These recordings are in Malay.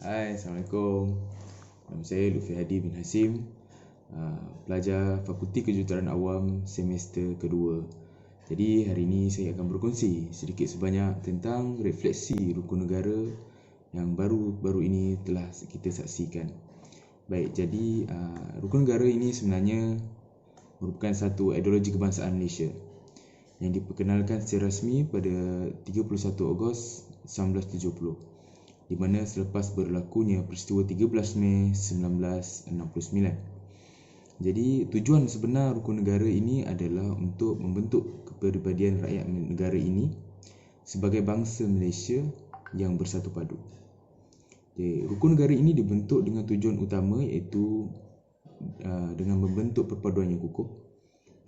Hai, Assalamualaikum. Nama saya Lutfi Hadi bin Hasim, pelajar Fakulti Kejuruteraan Awam semester kedua. Jadi hari ini saya akan berkongsi sedikit sebanyak tentang refleksi rukun negara yang baru-baru ini telah kita saksikan. Baik, jadi rukun negara ini sebenarnya merupakan satu ideologi kebangsaan Malaysia yang diperkenalkan secara rasmi pada 31 Ogos 1970. Di mana selepas berlakunya peristiwa 13 Mei 1969. Jadi tujuan sebenar rukun negara ini adalah untuk membentuk kepribadian rakyat negara ini sebagai bangsa Malaysia yang bersatu padu. Jadi, rukun negara ini dibentuk dengan tujuan utama iaitu dengan membentuk perpaduan yang kukuh.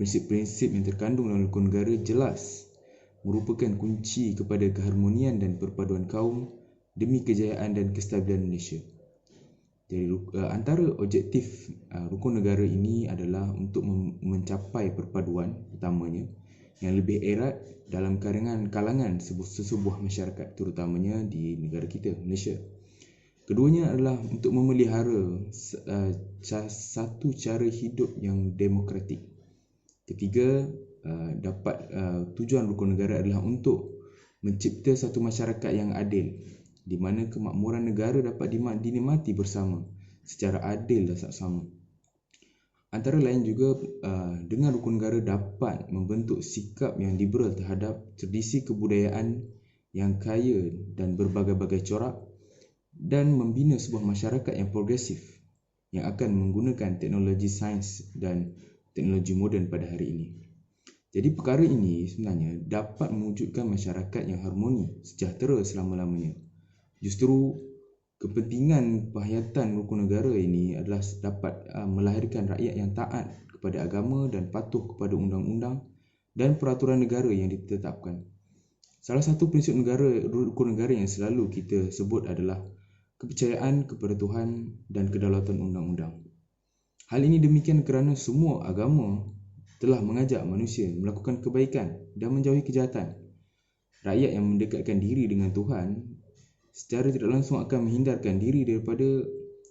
Prinsip-prinsip yang terkandung dalam rukun negara jelas merupakan kunci kepada keharmonian dan perpaduan kaum demi kejayaan dan kestabilan Malaysia. Jadi antara objektif rukun negara ini adalah untuk mencapai perpaduan utamanya yang lebih erat dalam kalangan sesebuah masyarakat, terutamanya di negara kita, Malaysia. Keduanya adalah untuk memelihara satu cara hidup yang demokratik. Ketiga, tujuan rukun negara adalah untuk mencipta satu masyarakat yang adil, di mana kemakmuran negara dapat dinikmati bersama secara adil dan saksama. Antara lain juga dengan rukun negara dapat membentuk sikap yang liberal terhadap tradisi kebudayaan yang kaya dan berbagai-bagai corak dan membina sebuah masyarakat yang progresif yang akan menggunakan teknologi sains dan teknologi moden pada hari ini. Jadi perkara ini sebenarnya dapat mewujudkan masyarakat yang harmoni, sejahtera selama-lamanya. Justru kepentingan penghayatan rukun negara ini adalah dapat melahirkan rakyat yang taat kepada agama dan patuh kepada undang-undang dan peraturan negara yang ditetapkan. Salah satu prinsip rukun negara yang selalu kita sebut adalah kepercayaan kepada Tuhan dan kedaulatan undang-undang. Hal ini demikian kerana semua agama telah mengajak manusia melakukan kebaikan dan menjauhi kejahatan. Rakyat yang mendekatkan diri dengan Tuhan secara tidak langsung akan menghindarkan diri daripada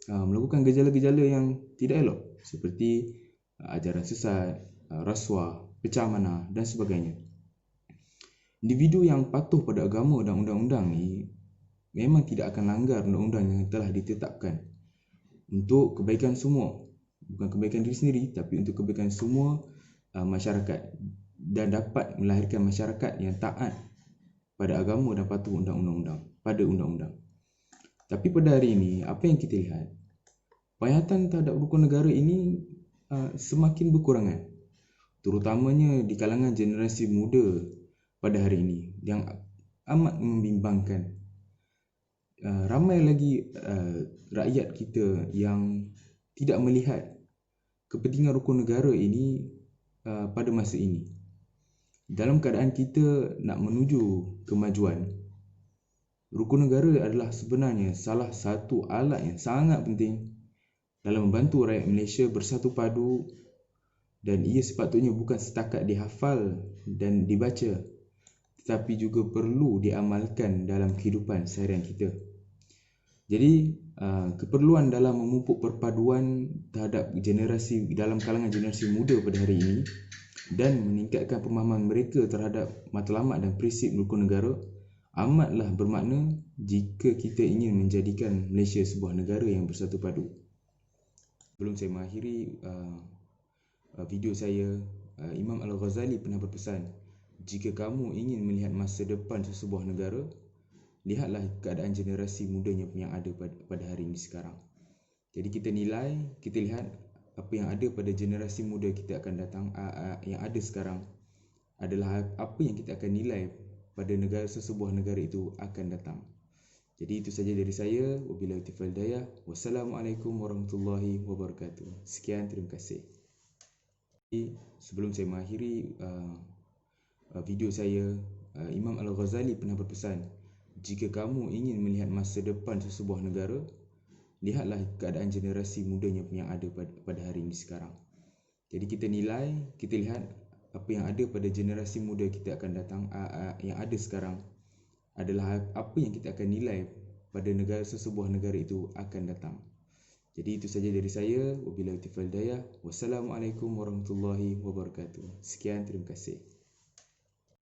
melakukan gejala-gejala yang tidak elok seperti ajaran sesat, rasuah, pecah manah dan sebagainya. Individu yang patuh pada agama dan undang-undang ni memang tidak akan langgar undang-undang yang telah ditetapkan untuk kebaikan semua, bukan kebaikan diri sendiri tapi untuk kebaikan semua masyarakat, dan dapat melahirkan masyarakat yang taat pada agama dan patuh pada undang-undang. Tapi pada hari ini, apa yang kita lihat? Penghayatan terhadap rukun negara ini semakin berkurangan, terutamanya di kalangan generasi muda pada hari ini yang amat membimbangkan. Ramai lagi rakyat kita yang tidak melihat kepentingan rukun negara ini pada masa ini. Dalam keadaan kita nak menuju kemajuan, rukun negara adalah sebenarnya salah satu alat yang sangat penting dalam membantu rakyat Malaysia bersatu padu, dan ia sepatutnya bukan setakat dihafal dan dibaca tetapi juga perlu diamalkan dalam kehidupan seharian kita. Jadi keperluan dalam memupuk perpaduan terhadap dalam kalangan generasi muda pada hari ini dan meningkatkan pemahaman mereka terhadap matlamat dan prinsip rukun negara amatlah bermakna jika kita ingin menjadikan Malaysia sebuah negara yang bersatu padu. Sebelum saya mengakhiri video saya, Imam Al-Ghazali pernah berpesan, jika kamu ingin melihat masa depan sesebuah negara, lihatlah keadaan generasi mudanya yang ada pada hari ini sekarang. Jadi kita lihat apa yang ada pada generasi muda kita akan datang, yang ada sekarang adalah apa yang kita akan nilai pada sesebuah negara itu akan datang. Jadi itu saja dari saya. Wabillahi taufiq wal hidayah. Wassalamualaikum warahmatullahi wabarakatuh. Sekian, terima kasih. Sebelum saya mengakhiri video saya, Imam Al-Ghazali pernah berpesan, jika kamu ingin melihat masa depan sesebuah negara, lihatlah keadaan generasi mudanya yang ada pada hari ini sekarang. Jadi kita lihat apa yang ada pada generasi muda kita akan datang, yang ada sekarang adalah apa yang kita akan nilai pada sesebuah negara itu akan datang. Jadi itu saja dari saya. Wabillahi taufiq wal hidayah. Wassalamualaikum warahmatullahi wabarakatuh. Sekian, terima kasih.